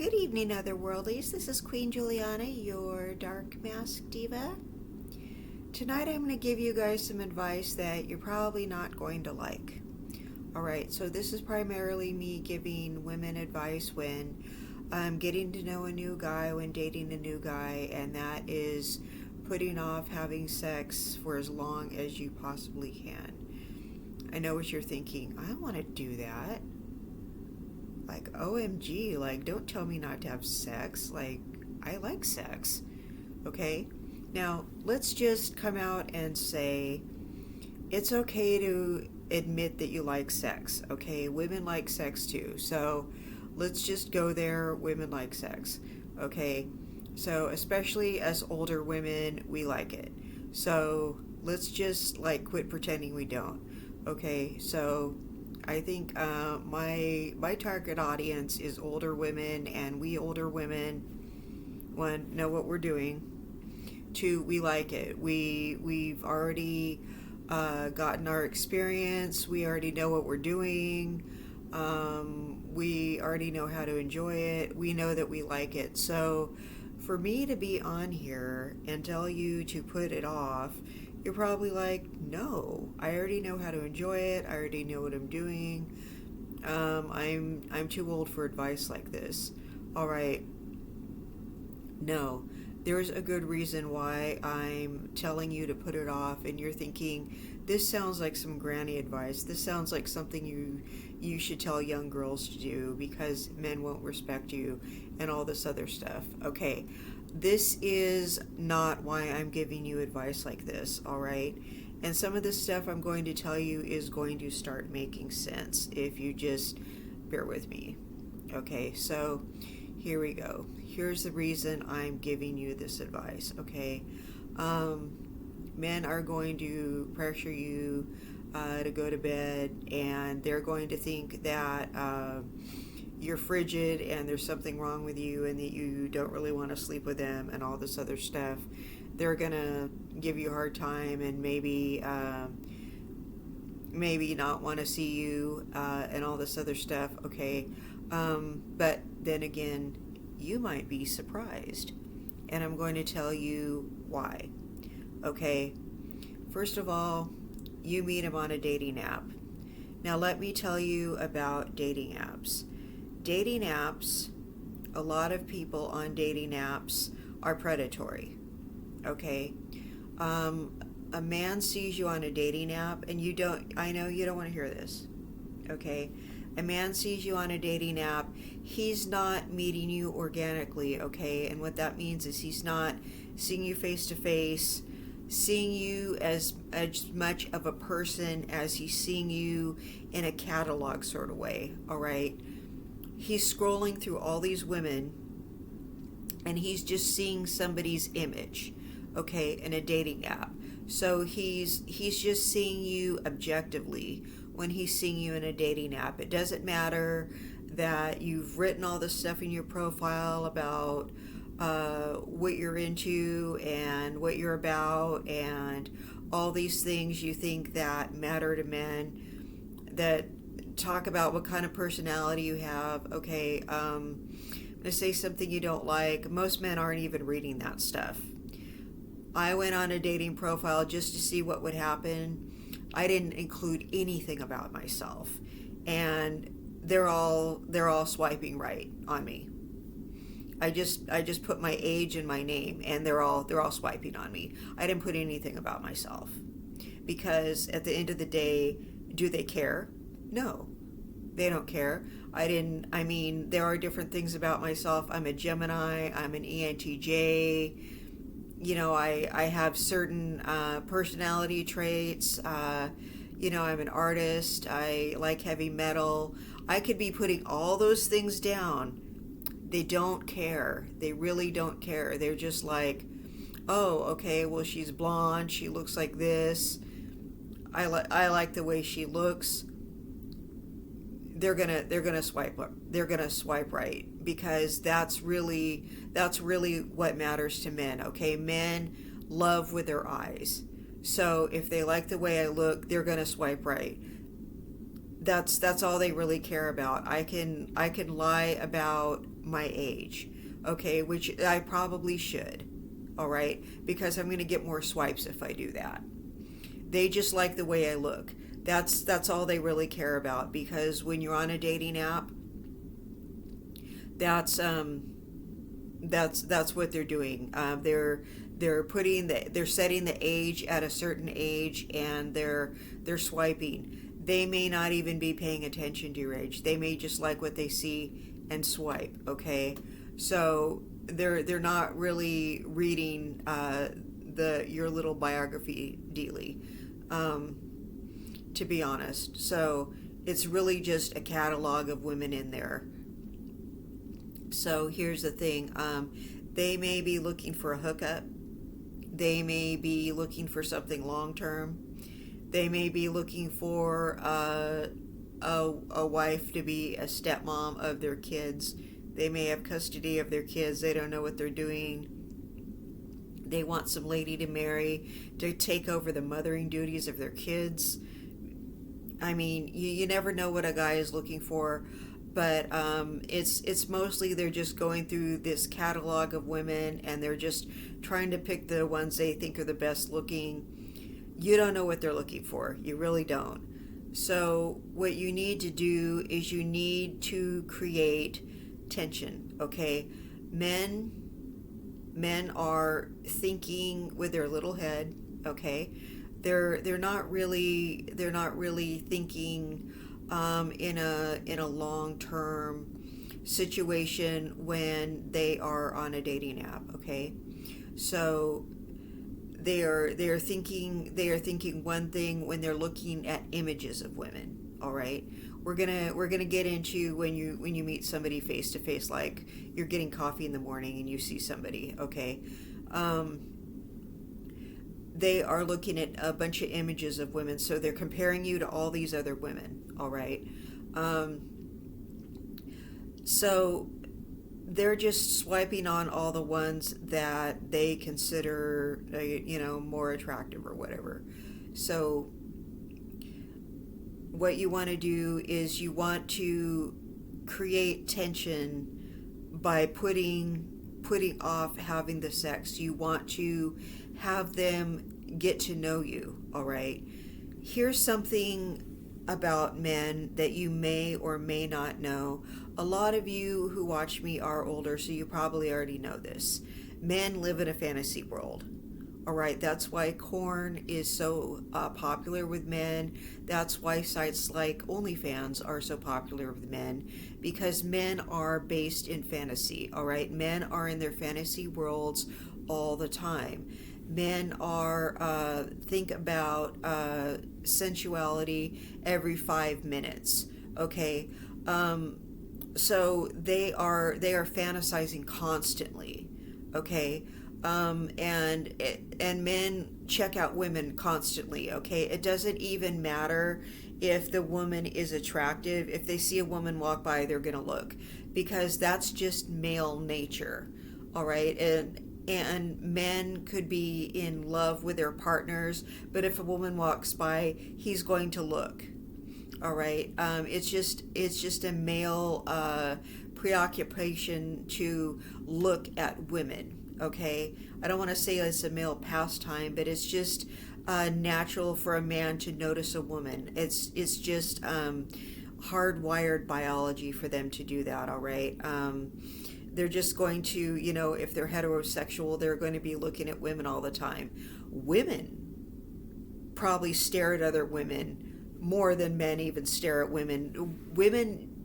Good evening, Otherworldlies. This is Queen Juliana, your Dark Mask Diva. Tonight I'm going to give you guys some advice that you're probably not going to like. Alright, so this is primarily me giving women advice when getting to know a new guy, when dating a new guy, and that is putting off having sex for as long as you possibly can. I know what you're thinking. I don't want to do that. Like, OMG, like, don't tell me not to have sex. Like, I like sex. Okay? Now, let's just come out and say it's okay to admit that you like sex. Okay? Women like sex too. So, let's just go there. Women like sex. Okay? So, especially as older women, we like it. So, let's just, like, quit pretending we don't. Okay? So, I think my target audience is older women, and we older women, one, know what we're doing. Two, we like it. We've already gotten our experience. We already know what we're doing. We already know how to enjoy it. We know that we like it. So for me to be on here and tell you to put it off, you're probably like, no, I already know how to enjoy it. I already know what I'm doing. I'm too old for advice like this. All right. No, there's a good reason why I'm telling you to put it off, and you're thinking, this sounds like some granny advice. This sounds like something you should tell young girls to do because men won't respect you and all this other stuff. Okay. This is not why I'm giving you advice like this, all right? And some of this stuff I'm going to tell you is going to start making sense if you just bear with me. Okay, so here we go. Here's the reason I'm giving you this advice, okay? Men are going to pressure you to go to bed, and they're going to think that you're frigid and there's something wrong with you and that you don't really want to sleep with them and all this other stuff. They're gonna give you a hard time and maybe not want to see you and all this other stuff. Okay, but then again, you might be surprised, and I'm going to tell you why. Okay, first of all, you meet them on a dating app. Now let me tell you about dating apps. Dating apps, a lot of people on dating apps are predatory. Okay? A man sees you on a dating app, and I know you don't want to hear this. Okay? A man sees you on a dating app, he's not meeting you organically, okay? And what that means is he's not seeing you face to face, seeing you as much of a person as he's seeing you in a catalog sort of way, all right? He's scrolling through all these women and he's just seeing somebody's image, okay, in a dating app. So he's just seeing you objectively when he's seeing you in a dating app. It doesn't matter that you've written all this stuff in your profile about what you're into and what you're about and all these things you think that matter to men, that talk about what kind of personality you have. Okay, I'm going to say something you don't like. Most men aren't even reading that stuff. I went on a dating profile just to see what would happen. I didn't include anything about myself, and they're all swiping right on me. I just put my age and my name, and they're all swiping on me. I didn't put anything about myself because at the end of the day, do they care? No, they don't care. There are different things about myself. I'm a Gemini. I'm an ENTJ. You know, I have certain personality traits. You know, I'm an artist. I like heavy metal. I could be putting all those things down. They don't care. They really don't care. They're just like, oh, okay, well, she's blonde. She looks like this. I like the way she looks. They're gonna swipe up. They're gonna swipe right because that's really what matters to men. Okay, men love with their eyes. So if they like the way I look, they're gonna swipe right. That's all they really care about. I can lie about my age, okay, which I probably should, all right, because I'm going to get more swipes if I do that. They just like the way I look. That's all they really care about, because when you're on a dating app, that's that's what they're doing. They're setting the age at a certain age, and they're swiping. They may not even be paying attention to your age. They may just like what they see and swipe. Okay, so they're not really reading the your little biography dealy, to be honest. So it's really just a catalog of women in there. So here's the thing, they may be looking for a hookup. They may be looking for something long term. They may be looking for a wife to be a stepmom of their kids. They may have custody of their kids. They don't know what they're doing. They want some lady to marry to take over the mothering duties of their kids. I mean, you never know what a guy is looking for, but it's mostly they're just going through this catalog of women, and they're just trying to pick the ones they think are the best looking. You don't know what they're looking for. You really don't. So what you need to do is you need to create tension, okay? Men are thinking with their little head, okay? They're not really thinking in a long-term situation when they are on a dating app, okay? So they are thinking one thing when they're looking at images of women, all right? We're gonna get into when you meet somebody face to face, like you're getting coffee in the morning and you see somebody, okay? They are looking at a bunch of images of women, so they're comparing you to all these other women, all right? So they're just swiping on all the ones that they consider, more attractive or whatever. So what you want to do is you want to create tension by putting off having the sex. You want to have them get to know you, all right? Here's something about men that you may or may not know. A lot of you who watch me are older, so you probably already know this. Men live in a fantasy world. All right, that's why porn is so popular with men. That's why sites like OnlyFans are so popular with men, because men are based in fantasy. All right, men are in their fantasy worlds all the time. Men are think about sensuality every 5 minutes. Okay, so they are fantasizing constantly. Okay, and men check out women constantly. Okay, it doesn't even matter if the woman is attractive. If they see a woman walk by, they're gonna look, because that's just male nature. All right, and men could be in love with their partners, but if a woman walks by, he's going to look. All right, it's just a male preoccupation to look at women. Okay, I don't want to say it's a male pastime, but it's just natural for a man to notice a woman. It's just hardwired biology for them to do that. All right. They're just going to, if they're heterosexual, they're going to be looking at women all the time. Women probably stare at other women more than men even stare at women.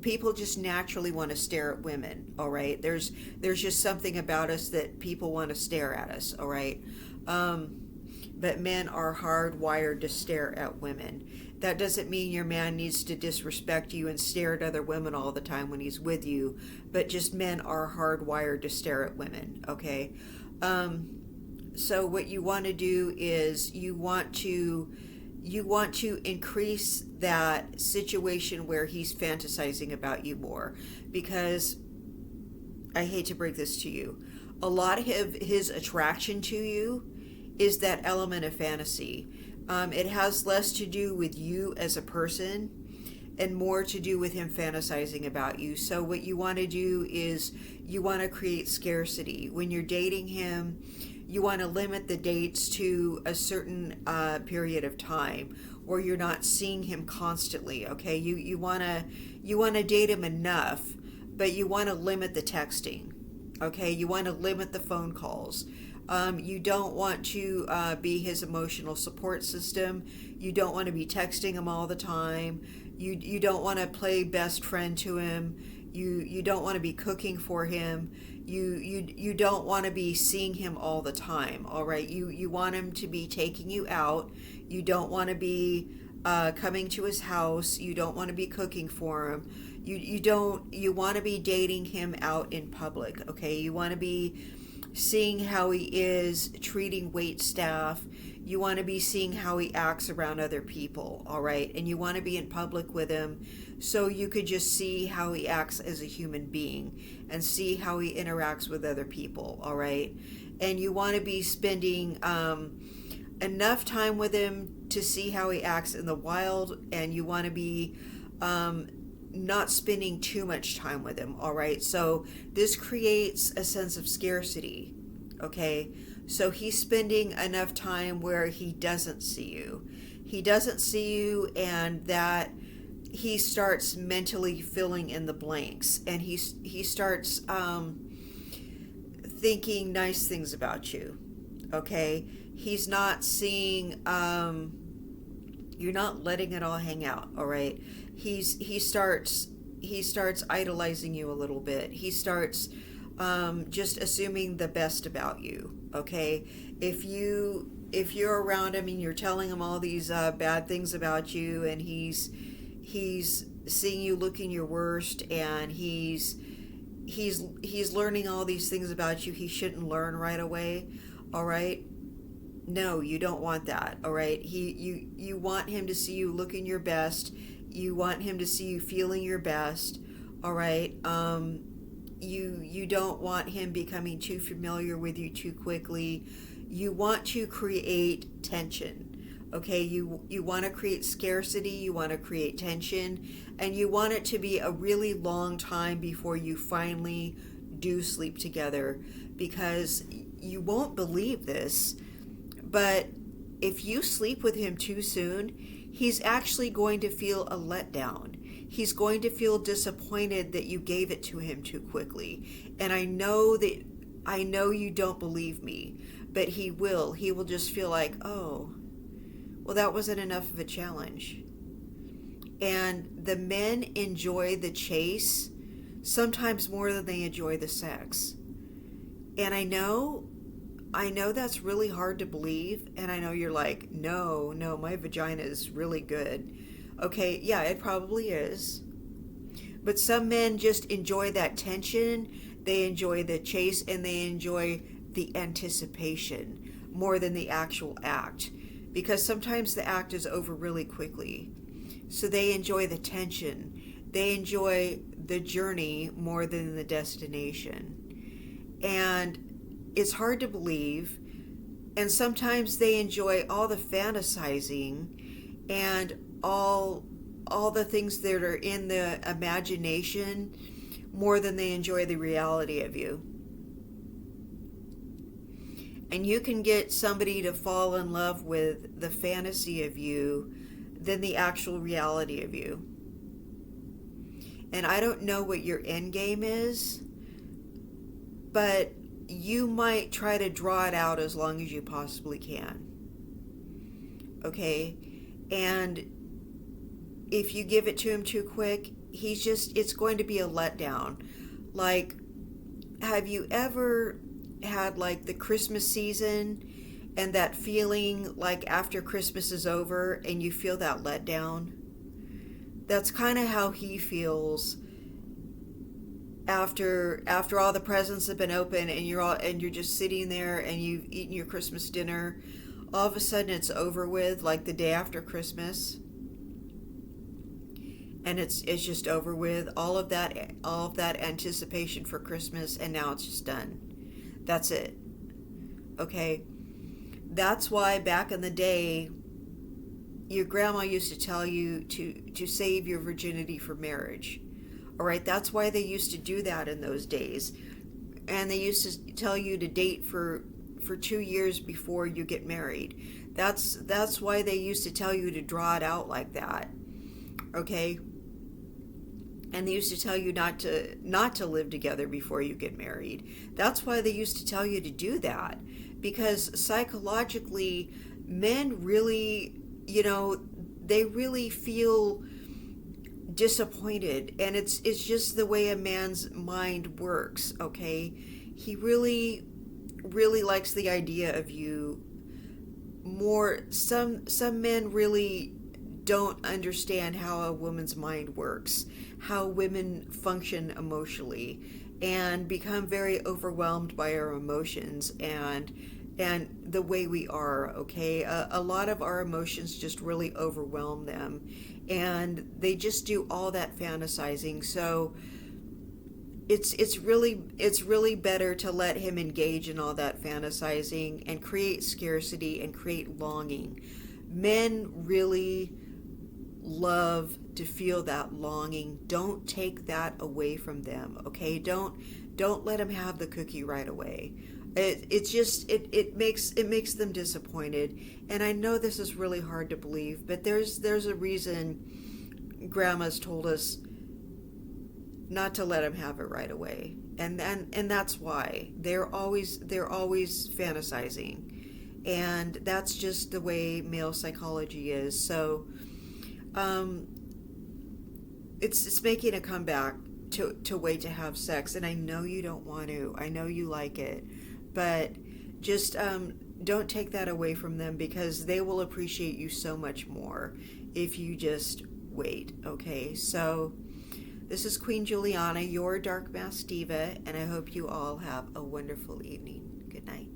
People just naturally want to stare at women. All right, there's just something about us that people want to stare at us. All right, but men are hardwired to stare at women. That doesn't mean your man needs to disrespect you and stare at other women all the time when he's with you, but just men are hardwired to stare at women, okay? So what you want to do is you want to increase that situation where he's fantasizing about you more, because I hate to break this to you, a lot of his attraction to you is that element of fantasy. It has less to do with you as a person and more to do with him fantasizing about you. So what you want to do is you want to create scarcity. When you're dating him, you want to limit the dates to a certain period of time where you're not seeing him constantly. Okay, you want to date him enough, but you want to limit the texting. Okay, you want to limit the phone calls. You don't want to be his emotional support system. You don't want to be texting him all the time. You don't want to play best friend to him. You don't want to be cooking for him. You don't want to be seeing him all the time. All right, you want him to be taking you out. You don't want to be coming to his house. You don't want to be cooking for him. You want to be dating him out in public. Okay, you want to be seeing how he is treating wait staff. You want to be seeing how he acts around other people, all right? And you want to be in public with him so you could just see how he acts as a human being and see how he interacts with other people, all right? And you want to be spending enough time with him to see how he acts in the wild, and you want to be not spending too much time with him, all right? So this creates a sense of scarcity, okay? So he's spending enough time where he doesn't see you. He doesn't see you, and that he starts mentally filling in the blanks, and he starts thinking nice things about you, okay? He's not seeing, you're not letting it all hang out, all right? He starts idolizing you a little bit. He starts just assuming the best about you, okay? If you're around him and you're telling him all these bad things about you, and he's seeing you looking your worst, and he's learning all these things about you he shouldn't learn right away, all right? No, you don't want that, all right? You want him to see you looking your best. You want him to see you feeling your best, all right? You don't want him becoming too familiar with you too quickly. You want to create tension, okay? You want to create scarcity, you want to create tension, and you want it to be a really long time before you finally do sleep together, because you won't believe this, but if you sleep with him too soon, he's actually going to feel a letdown. He's going to feel disappointed that you gave it to him too quickly. And I know you don't believe me, but he will. He will just feel like, oh, well, that wasn't enough of a challenge. And the men enjoy the chase sometimes more than they enjoy the sex. And I know that's really hard to believe, and I know you're like, no, my vagina is really good. Okay, yeah, it probably is. But some men just enjoy that tension, they enjoy the chase, and they enjoy the anticipation more than the actual act. Because sometimes the act is over really quickly. So they enjoy the tension. They enjoy the journey more than the destination. And it's hard to believe, and sometimes they enjoy all the fantasizing and all the things that are in the imagination more than they enjoy the reality of you. And you can get somebody to fall in love with the fantasy of you than the actual reality of you. And I don't know what your end game is, but you might try to draw it out as long as you possibly can. Okay? And if you give it to him too quick, it's going to be a letdown. Like, have you ever had like the Christmas season and that feeling like after Christmas is over and you feel that letdown? That's kind of how he feels after all the presents have been opened and you're just sitting there and you've eaten your Christmas dinner. All of a sudden it's over with, like the day after Christmas, and it's just over with, all of that anticipation for Christmas, and now it's just done. That's it. Okay? That's why back in the day your grandma used to tell you to save your virginity for marriage. All right, that's why they used to do that in those days. And they used to tell you to date for 2 years before you get married. That's why they used to tell you to draw it out like that. Okay? And they used to tell you not to live together before you get married. That's why they used to tell you to do that, because psychologically men really, they really feel disappointed, and it's just the way a man's mind works. Okay, he really likes the idea of you more. Some men really don't understand how a woman's mind works, how women function emotionally, and become very overwhelmed by our emotions and the way we are. Okay, a lot of our emotions just really overwhelm them, and they just do all that fantasizing. So it's really better to let him engage in all that fantasizing and create scarcity and create longing. Men really love to feel that longing. Don't take that away from them. Okay, don't let them have the cookie right away. It makes them disappointed. And I know this is really hard to believe, but there's a reason grandmas told us not to let them have it right away. And that's why they're always fantasizing. And that's just the way male psychology is. So it's making a comeback to wait to have sex, and I know you don't want to. I know you like it, but just don't take that away from them, because they will appreciate you so much more if you just wait. Okay, so this is Queen Juliana, your Dark Mask Diva, and I hope you all have a wonderful evening. Good night.